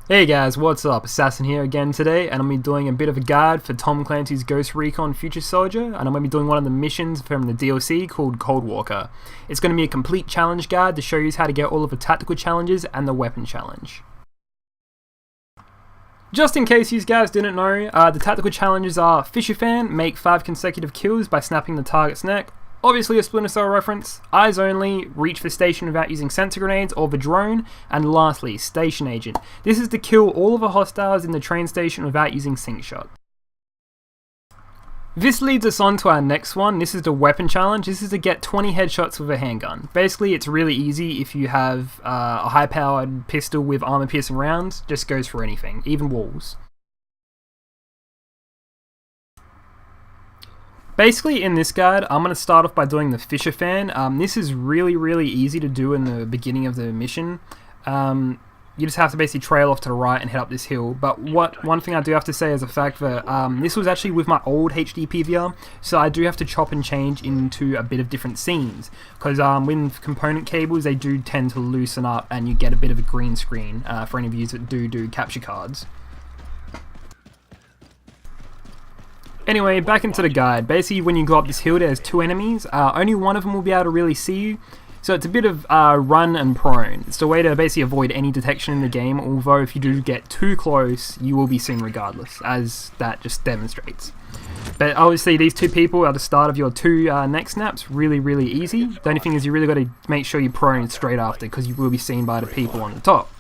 Hey guys, what's up? Assassin here again today, and I'm going to be doing a bit of a guide for Tom Clancy's Ghost Recon Future Soldier, and I'm going to be doing one of the missions from the DLC called Cold Walker. It's going to be a complete challenge guide to show you how to get all of the tactical challenges and the weapon challenge. Just in case you guys didn't know, the tactical challenges are Fisher Fan, make 5 consecutive kills by snapping the target's neck. Obviously a Splinter Cell reference, eyes only, reach for station without using sensor grenades or the drone, and lastly, station agent. This is to kill all of the hostiles in the train station without using sync shot. This leads us on to our next one. This is the weapon challenge. This is to get 20 headshots with a handgun. Basically, it's really easy if you have a high-powered pistol with armor-piercing rounds. Just goes for anything, even walls. Basically, in this guide, I'm going to start off by doing the Fisher Fan. This is really easy to do in the beginning of the mission. You just have to basically trail off to the right and head up this hill. But one thing I do have to say is the fact that this was actually with my old HD PVR, so I do have to chop and change into a bit of different scenes. Because with component cables, they do tend to loosen up and you get a bit of a green screen for any of you that do capture cards. Anyway, back into the guide. Basically, when you go up this hill, there's 2 enemies. Only one of them will be able to really see you. So it's a bit of run and prone. It's the way to basically avoid any detection in the game, although if you do get too close, you will be seen regardless, as that just demonstrates. But obviously, these 2 people are the start of your 2 neck snaps. Really easy. The only thing is you really got to make sure you're prone straight after, because you will be seen by the people on the top.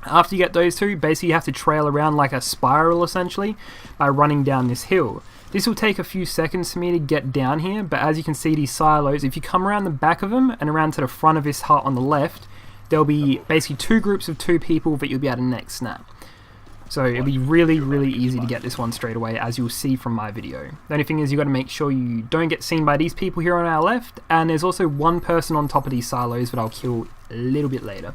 After you get those 2, basically you have to trail around like a spiral essentially by running down this hill. This will take a few seconds for me to get down here, but as you can see, these silos, if you come around the back of them and around to the front of this hut on the left, there'll be basically 2 groups of 2 people that you'll be able to neck snap. So it'll be really easy to get this one straight away, as you'll see from my video. The only thing is you got to make sure you don't get seen by these people here on our left, and there's also one person on top of these silos that I'll kill a little bit later.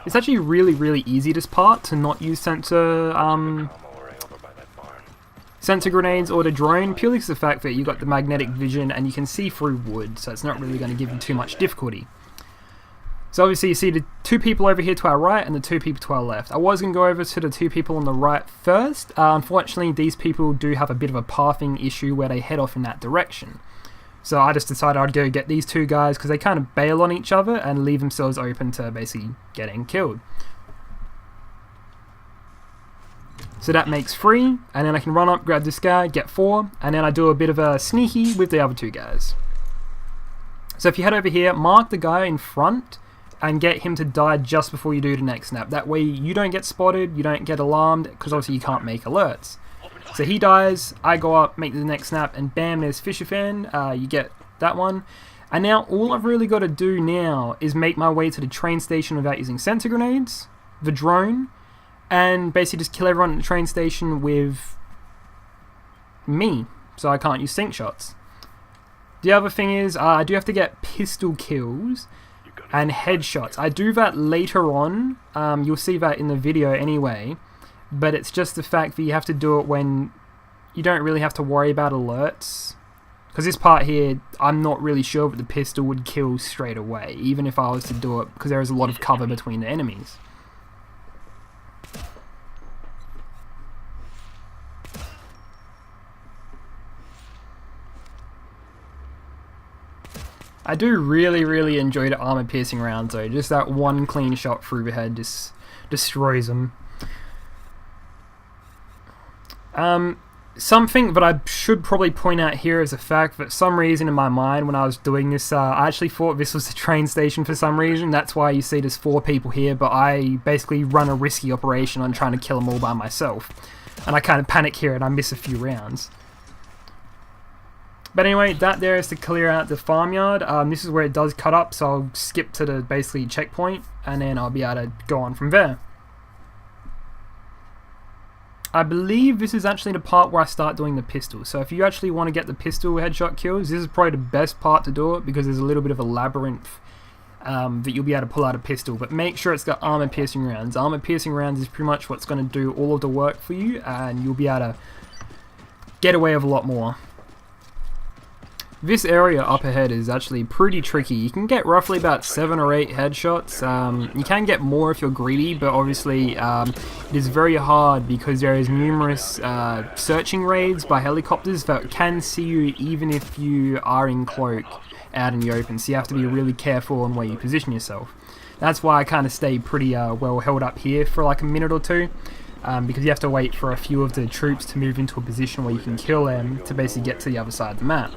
It's actually really easy, this part, to not use sensor grenades or the drone, purely because of the fact that you got the magnetic vision and you can see through wood, so it's not really going to give you too much difficulty. So obviously you see the 2 people over here to our right and the 2 people to our left. I was going to go over to the 2 people on the right first. Unfortunately, these people do have a bit of a pathing issue where they head off in that direction. So I just decided I'd go get these 2 guys because they kind of bail on each other and leave themselves open to basically getting killed. So that makes 3, and then I can run up, grab this guy, get 4, and then I do a bit of a sneaky with the other 2 guys. So if you head over here, mark the guy in front and get him to die just before you do the next snap. That way you don't get spotted, you don't get alarmed, because obviously you can't make alerts. So he dies, I go up, make the next snap, and bam, there's Fisher Fan, you get that one. And now all I've really got to do now is make my way to the train station without using sensor grenades, the drone, and basically just kill everyone at the train station with me, so I can't use sync shots. The other thing is, I do have to get pistol kills and headshots. I do that later on, you'll see that in the video anyway. But it's just the fact that you have to do it when you don't really have to worry about alerts. Because this part here, I'm not really sure that the pistol would kill straight away, even if I was to do it, because there is a lot of cover between the enemies. I do really enjoy the armor-piercing rounds though. Just that one clean shot through the head just destroys them. Something that I should probably point out here is the fact that for some reason in my mind when I was doing this, I actually thought this was the train station for some reason. That's why you see there's 4 people here, but I basically run a risky operation on trying to kill them all by myself. And I kind of panic here and I miss a few rounds. But anyway, that there is to clear out the farmyard. This is where it does cut up, so I'll skip to the basically checkpoint and then I'll be able to go on from there. I believe this is actually the part where I start doing the pistol. So if you actually want to get the pistol headshot kills, this is probably the best part to do it because there's a little bit of a labyrinth that you'll be able to pull out a pistol. But make sure it's got armor piercing rounds. Armor piercing rounds is pretty much what's going to do all of the work for you, and you'll be able to get away with a lot more. This area up ahead is actually pretty tricky. You can get roughly about 7 or 8 headshots. You can get more if you're greedy, but obviously it is very hard because there is numerous searching raids by helicopters that can see you even if you are in cloak out in the open, so you have to be really careful on where you position yourself. That's why I kind of stay pretty well held up here for like a minute or two. Because you have to wait for a few of the troops to move into a position where you can kill them to basically get to the other side of the map.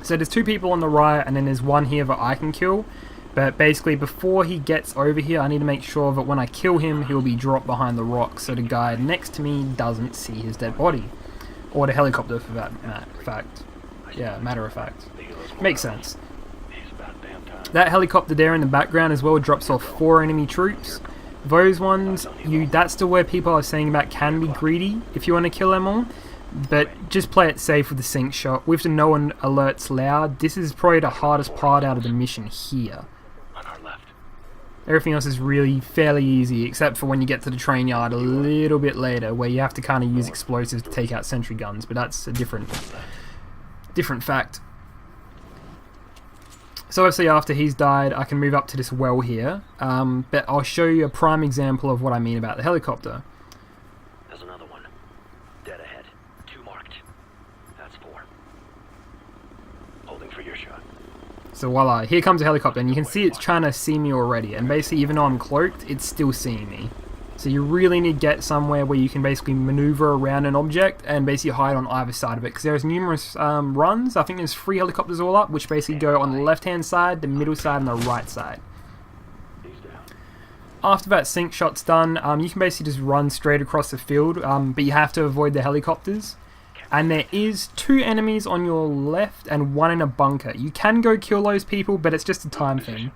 So there's 2 people on the right, and then there's 1 here that I can kill. But basically before he gets over here, I need to make sure that when I kill him, he'll be dropped behind the rock so the guy next to me doesn't see his dead body. Or the helicopter for that fact. Yeah, matter of fact. Makes sense. That helicopter there in the background as well drops off 4 enemy troops. Those ones, that's the where people are saying about can be greedy if you want to kill them all. But just play it safe with the sync shot. With the no one alerts loud, this is probably the hardest part out of the mission here. Everything else is really fairly easy, except for when you get to the train yard a little bit later, where you have to kind of use explosives to take out sentry guns, but that's a different fact. So obviously after he's died, I can move up to this well here, but I'll show you a prime example of what I mean about the helicopter. There's another one. Dead ahead. 2 marked. That's 4. Holding for your shot. So voila, here comes a helicopter, and you can see it's trying to see me already, and basically even though I'm cloaked, it's still seeing me. So you really need to get somewhere where you can basically maneuver around an object and basically hide on either side of it, because there's numerous runs. I think there's 3 helicopters all up, which basically go on the left hand side, the middle side, and the right side. After that sync shot's done, you can basically just run straight across the field, but you have to avoid the helicopters. And there is 2 enemies on your left and 1 in a bunker. You can go kill those people, but it's just a time thing.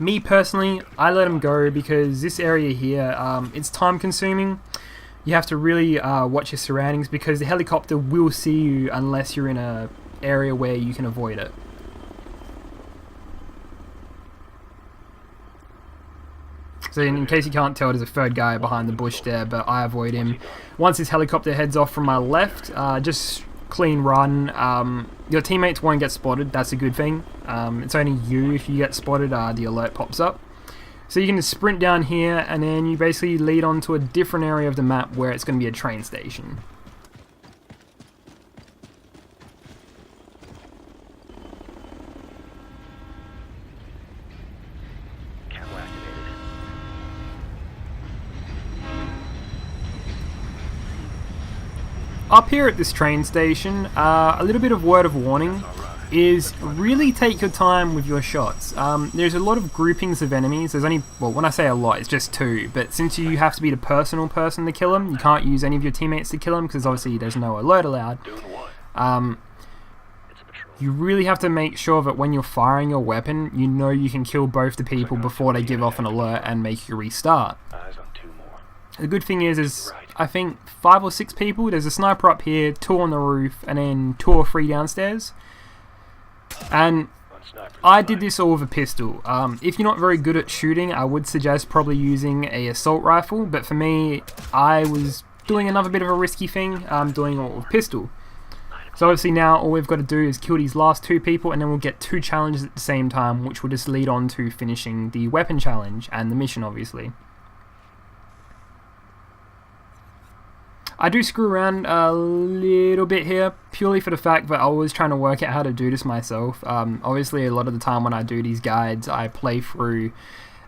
Me personally, I let them go because this area here, it's time consuming. You have to really watch your surroundings because the helicopter will see you unless you're in an area where you can avoid it. So in case you can't tell, there's a 3rd guy behind the bush there, but I avoid him. Once this helicopter heads off from my left, just clean run. Your teammates won't get spotted, that's a good thing. It's only you, if you get spotted, the alert pops up. So you can just sprint down here, and then you basically lead on to a different area of the map where it's going to be a train station. Up here at this train station, a little bit of word of warning is really take your time with your shots. There's a lot of groupings of enemies. There's only, well, when I say a lot, it's just 2. But since you have to be the personal person to kill them, you can't use any of your teammates to kill them because obviously there's no alert allowed. You really have to make sure that when you're firing your weapon, you know you can kill both the people before they give off an alert and make you restart. The good thing is I think 5 or 6 people. There's a sniper up here, 2 on the roof, and then 2 or 3 downstairs. And I did this all with a pistol. If you're not very good at shooting, I would suggest probably using a assault rifle. But for me, I was doing another bit of a risky thing, doing it with pistol. So obviously now all we've got to do is kill these last 2 people, and then we'll get 2 challenges at the same time, which will just lead on to finishing the weapon challenge and the mission, obviously. I do screw around a little bit here, purely for the fact that I was trying to work out how to do this myself. Obviously, a lot of the time when I do these guides, I play through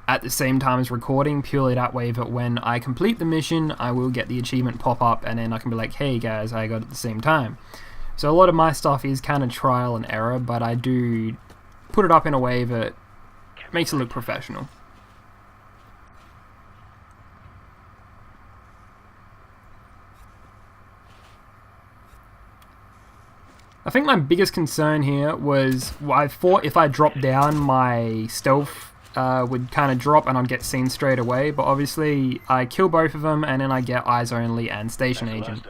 at the same time as recording, purely that way that when I complete the mission, I will get the achievement pop up, and then I can be like, hey guys, I got it at the same time. So a lot of my stuff is kind of trial and error, but I do put it up in a way that makes it look professional. I think my biggest concern here was, I thought if I dropped down, my stealth would kind of drop and I'd get seen straight away, but obviously I kill both of them and then I get eyes only and station agent.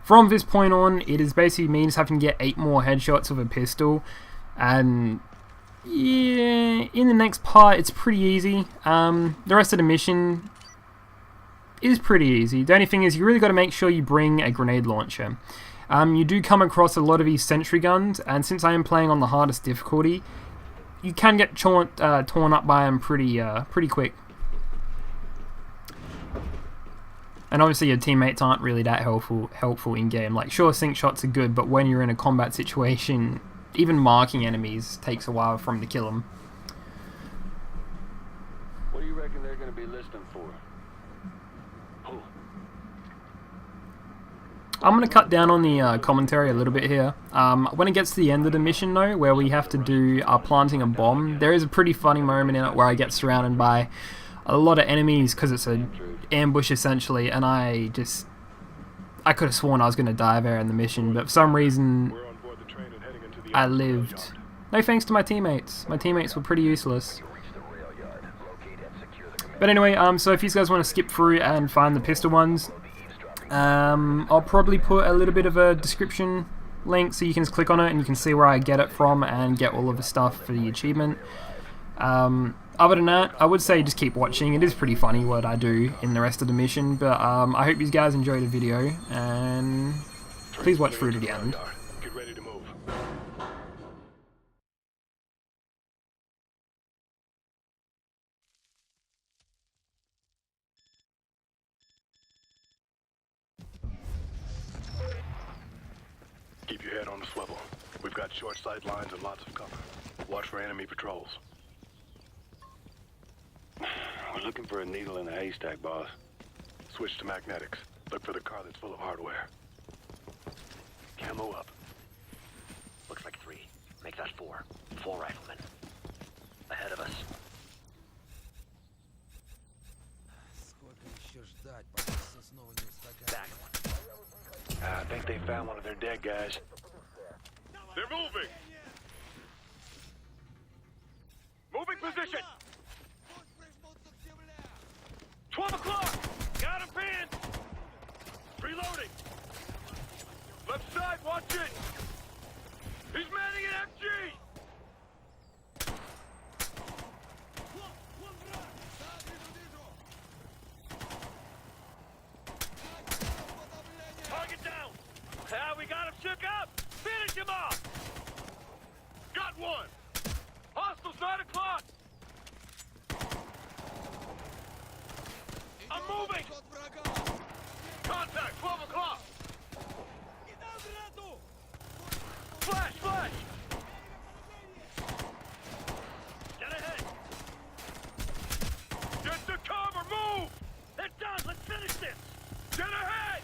From this point on, it is basically me just having to get 8 more headshots with a pistol, and yeah, in the next part it's pretty easy. The rest of the mission is pretty easy. The only thing is you really got to make sure you bring a grenade launcher. You do come across a lot of these sentry guns, and since I am playing on the hardest difficulty, you can get torn up by them pretty quick. And obviously your teammates aren't really that helpful in game. Like, sure, sync shots are good, but when you're in a combat situation, even marking enemies takes a while for them to kill them. What do you reckon they're going to be listening for? Who? I'm going to cut down on the commentary a little bit here. When it gets to the end of the mission though, where we have to do planting a bomb, there is a pretty funny moment in it where I get surrounded by a lot of enemies because it's an ambush essentially, and I could have sworn I was going to die there in the mission, but for some reason I lived. No thanks to my teammates. My teammates were pretty useless. But anyway, so if you guys want to skip through and find the pistol ones, I'll probably put a little bit of a description link so you can just click on it and you can see where I get it from and get all of the stuff for the achievement. Other than that, I would say just keep watching. It is pretty funny what I do in the rest of the mission, but I hope you guys enjoyed the video, and please watch through to the end. Get ready to move. Keep your head on the swivel. We've got short sight lines and lots of cover. Watch for enemy patrols. We're looking for a needle in a haystack, boss. Switch to magnetics. Look for the car that's full of hardware. Camo up. Looks like 3. Make that 4. 4 riflemen. Ahead of us. Back one. I think they found one of their dead guys. They're moving! Moving position! 12 o'clock! Got him pinned! Reloading! Left side, watch it! He's manning an MG! Target down! Ah, we got him shook up! Finish him off! Got one! Hostiles 9 o'clock! I'm moving! Contact, 12 o'clock! Flash, flash! Get ahead! Get to cover, move! They're done, let's finish this! Get ahead!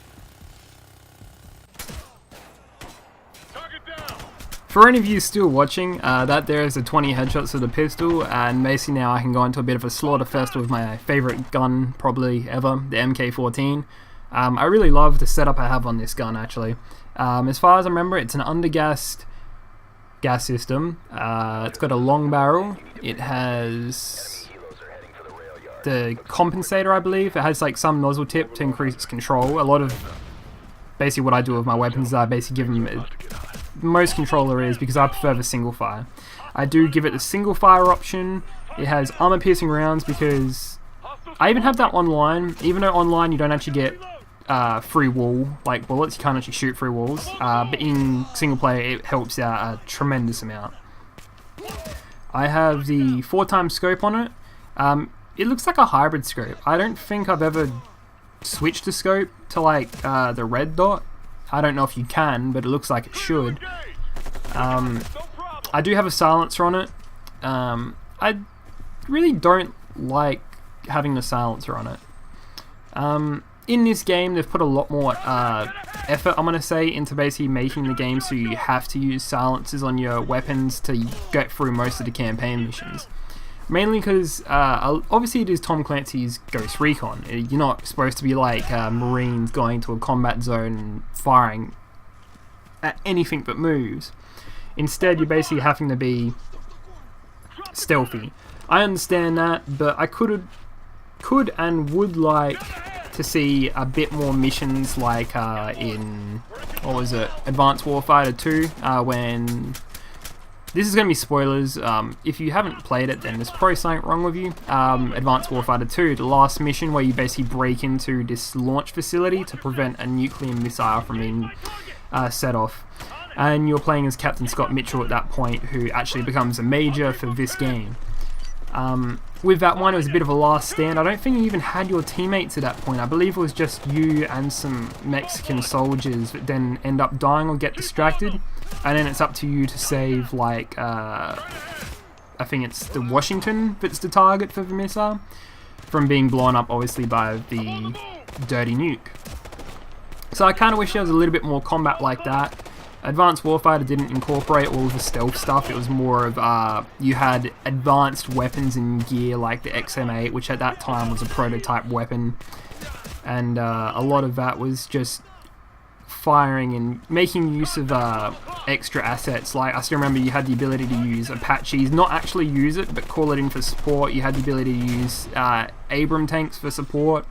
Target down! For any of you still watching, that there is a 20 headshots of the pistol, and basically now I can go into a bit of a slaughter fest with my favourite gun probably ever, the MK14. I really love the setup I have on this gun actually. As far as I remember, it's an undergassed gas system. It's got a long barrel. It has the compensator, I believe. It has like some nozzle tip to increase its control. A lot of basically what I do with my weapons is I basically give them most control there is because I prefer the single fire. I do give it the single fire option. It has armor piercing rounds because I even have that online, even though online you don't actually get free wall like bullets, you can't actually shoot through walls, but in single player it helps out a tremendous amount. I have the 4x scope on it. It looks like a hybrid scope. I don't think I've ever switched the scope to like the red dot. I don't know if you can, but it looks like it should. I do have a silencer on it. I really don't like having the silencer on it. In this game, they've put a lot more effort, I'm going to say, into basically making the game so you have to use silencers on your weapons to get through most of the campaign missions. Mainly because, obviously it is Tom Clancy's Ghost Recon. You're not supposed to be like Marines going to a combat zone and firing at anything but moves. Instead, you're basically having to be stealthy. I understand that, but I could and would like to see a bit more missions like in, what was it, Advanced Warfighter 2, when... This is going to be spoilers. If you haven't played it, then there's probably something wrong with you. Advanced Warfighter 2, the last mission where you basically break into this launch facility to prevent a nuclear missile from being set off. And you're playing as Captain Scott Mitchell at that point, who actually becomes a major for this game. With that one, it was a bit of a last stand. I don't think you even had your teammates at that point. I believe it was just you and some Mexican soldiers that then end up dying or get distracted. And then it's up to you to save, like, I think it's the Washington that's the target for the missile, from being blown up, obviously, by the dirty nuke. So I kind of wish there was a little bit more combat like that. Advanced Warfighter didn't incorporate all of the stealth stuff. It was more of, you had advanced weapons and gear like the XM8, which at that time was a prototype weapon. And a lot of that was just firing and making use of extra assets. Like, I still remember you had the ability to use Apaches, not actually use it, but call it in for support. You had the ability to use Abram tanks for support.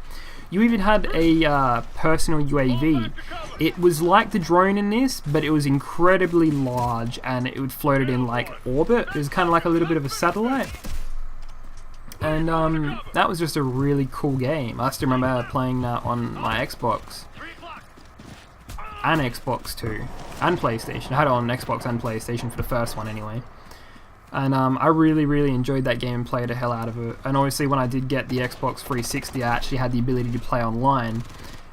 You even had a personal UAV. It was like the drone in this, but it was incredibly large and it would float it in like orbit. It was kind of like a little bit of a satellite. And that was just a really cool game. I still remember playing that on my Xbox. And Xbox too. And PlayStation. I had it on Xbox and PlayStation for the first one anyway. And I really enjoyed that game and played the hell out of it. And obviously when I did get the Xbox 360, I actually had the ability to play online.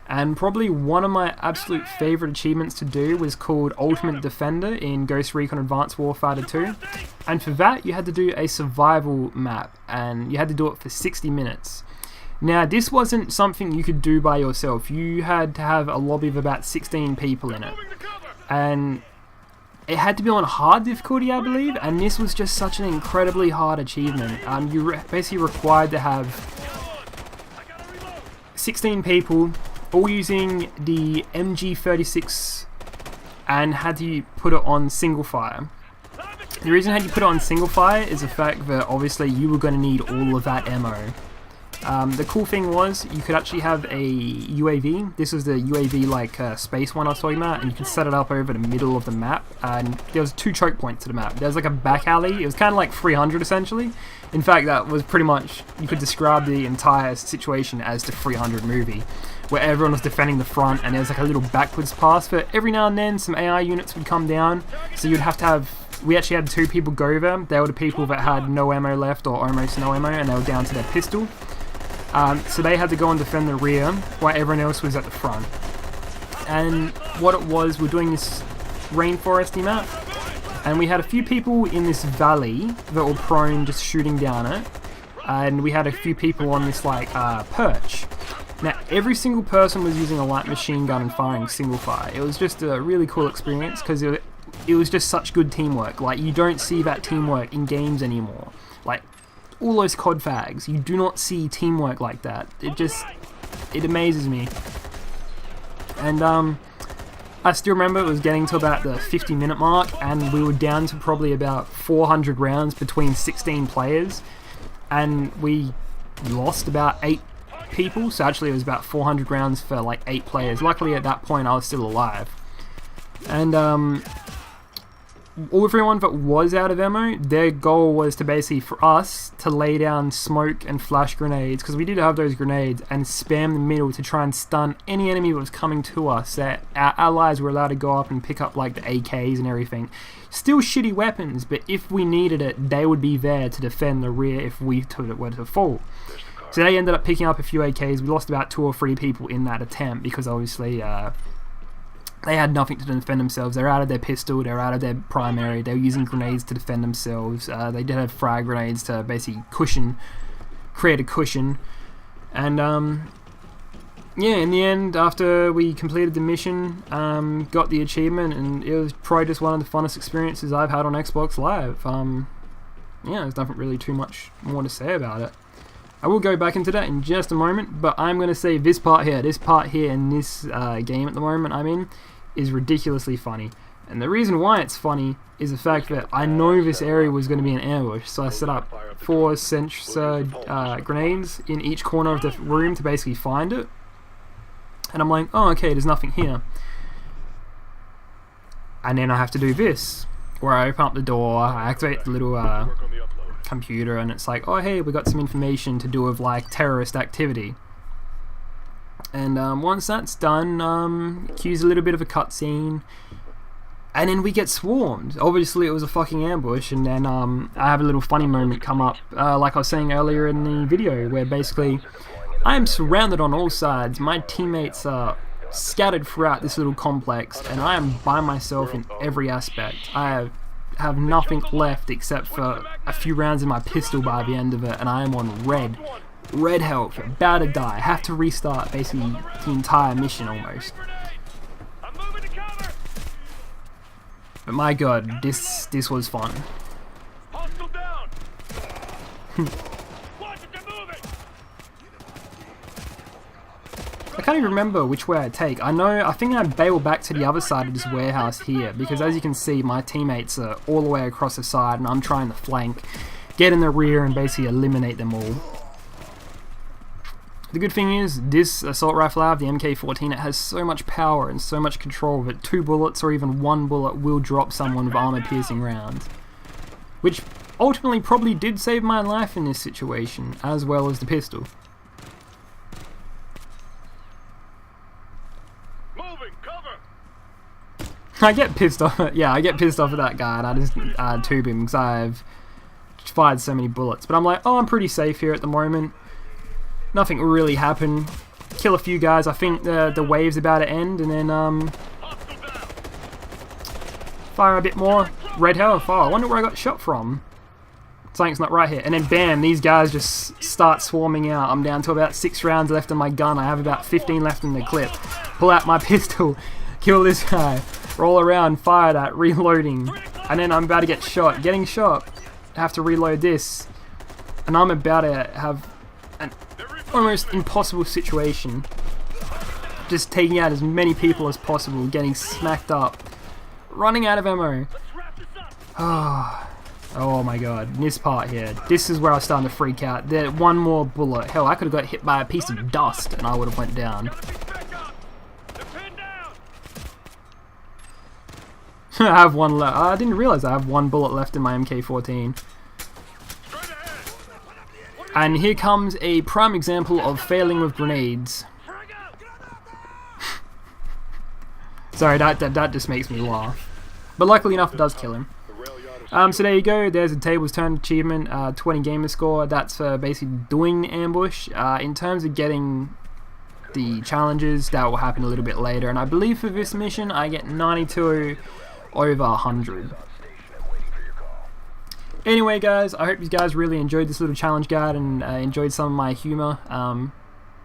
And probably one of my absolute favourite achievements to do was called Ultimate Defender in Ghost Recon Advanced Warfighter 2. And for that you had to do a survival map, and you had to do it for 60 minutes. Now this wasn't something you could do by yourself. You had to have a lobby of about 16 people in it. And it had to be on hard difficulty, I believe, and this was just such an incredibly hard achievement. You basically required to have 16 people, all using the MG36, and had to put it on single fire. The reason I had you put it on single fire is the fact that obviously you were going to need all of that ammo. The cool thing was you could actually have a UAV. This was the UAV like space one I was talking about, and you could set it up over the middle of the map, and there was 2 choke points to the map. There was like a back alley. It was kind of like 300 essentially. In fact, that was pretty much, you could describe the entire situation as the 300 movie, where everyone was defending the front and there was like a little backwards pass, but every now and then some AI units would come down, so you'd have to have, we actually had 2 people go there. They were the people that had no ammo left or almost no ammo, and they were down to their pistol. So they had to go and defend the rear while everyone else was at the front. And what it was, we're doing this rainforesty map, and we had a few people in this valley that were prone just shooting down it, and we had a few people on this like perch. Now every single person was using a light machine gun and firing single fire. It was just a really cool experience because it was just such good teamwork. Like, you don't see that teamwork in games anymore. Like, all those COD fags, you do not see teamwork like that. It amazes me. And I still remember it was getting to about the 50-minute mark, and we were down to probably about 400 rounds between 16 players, and we lost about 8 people, so actually it was about 400 rounds for like 8 players. Luckily at that point I was still alive. And everyone that was out of ammo, their goal was to basically, for us, to lay down smoke and flash grenades, because we did have those grenades, and spam the middle to try and stun any enemy that was coming to us. That our allies were allowed to go up and pick up like the AKs and everything. Still shitty weapons, but if we needed it, they would be there to defend the rear if we were to fall. So they ended up picking up a few AKs. We lost about 2 or 3 people in that attempt, because obviously they had nothing to defend themselves. They're out of their pistol, they're out of their primary, they were using grenades to defend themselves. They did have frag grenades to basically create a cushion. And yeah, in the end, after we completed the mission, got the achievement, and it was probably just one of the funnest experiences I've had on Xbox Live. Yeah, there's nothing really too much more to say about it. I will go back into that in just a moment, but I'm going to say this part here in this game at the moment I'm in, is ridiculously funny. And the reason why it's funny is the fact that I know this area was going to be an ambush, so I set up 4 sensor grenades in each corner of the room to basically find it. And I'm like, oh okay, there's nothing here. And then I have to do this, where I open up the door, I activate the little computer, and it's like, oh hey, we got some information to do with like terrorist activity. And once that's done, cues a little bit of a cutscene, and then we get swarmed. Obviously it was a fucking ambush, and then I have a little funny moment come up, like I was saying earlier in the video, where basically I am surrounded on all sides. My teammates are scattered throughout this little complex, and I am by myself in every aspect. I have nothing left except for a few rounds in my pistol by the end of it, and I am on red health, about to die. I have to restart basically the entire mission almost. I'm moving to cover. But my god, this was fun. Hostile down. Watch it, they're moving. I can't even remember which way I take. I think I bail back to the other side of this warehouse here, because as you can see, my teammates are all the way across the side, and I'm trying to flank, get in the rear, and basically eliminate them all. The good thing is, this assault rifle I have, the MK14, it has so much power and so much control that 2 bullets or even 1 bullet will drop someone with armor-piercing rounds. Which ultimately probably did save my life in this situation, as well as the pistol. Moving, cover. I get pissed off at, yeah, I get pissed off at that guy, and I just tube him because I've fired so many bullets. But I'm like, oh, I'm pretty safe here at the moment. Nothing will really happen. Kill a few guys. I think the wave's about to end, and then fire a bit more. Red health. Oh, I wonder where I got shot from. Something's not right here. And then bam, these guys just start swarming out. I'm down to about 6 rounds left in my gun. I have about 15 left in the clip. Pull out my pistol. Kill this guy. Roll around. Fire that. Reloading. And then I'm about to get shot. Getting shot. I have to reload this. And I'm about to have an almost impossible situation. Just taking out as many people as possible. Getting smacked up. Running out of ammo. Oh my god, this part here, this is where I was starting to freak out. There, one more bullet. Hell, I could have got hit by a piece of dust and I would have went down. I have one left. I didn't realize I have 1 bullet left in my MK14. And here comes a prime example of failing with grenades. Sorry, that just makes me laugh. But luckily enough, it does kill him. So there you go, there's a tables turned achievement, 20 gamer score. That's basically doing the ambush. In terms of getting the challenges, that will happen a little bit later, and I believe for this mission I get 92 over 100. Anyway guys, I hope you guys really enjoyed this little challenge guide and enjoyed some of my humour.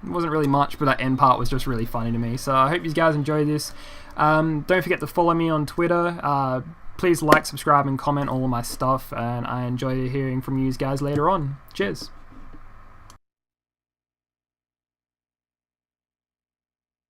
It wasn't really much, but that end part was just really funny to me, so I hope you guys enjoyed this. Don't forget to follow me on Twitter. Please like, subscribe and comment all of my stuff, and I enjoy hearing from you guys later on. Cheers!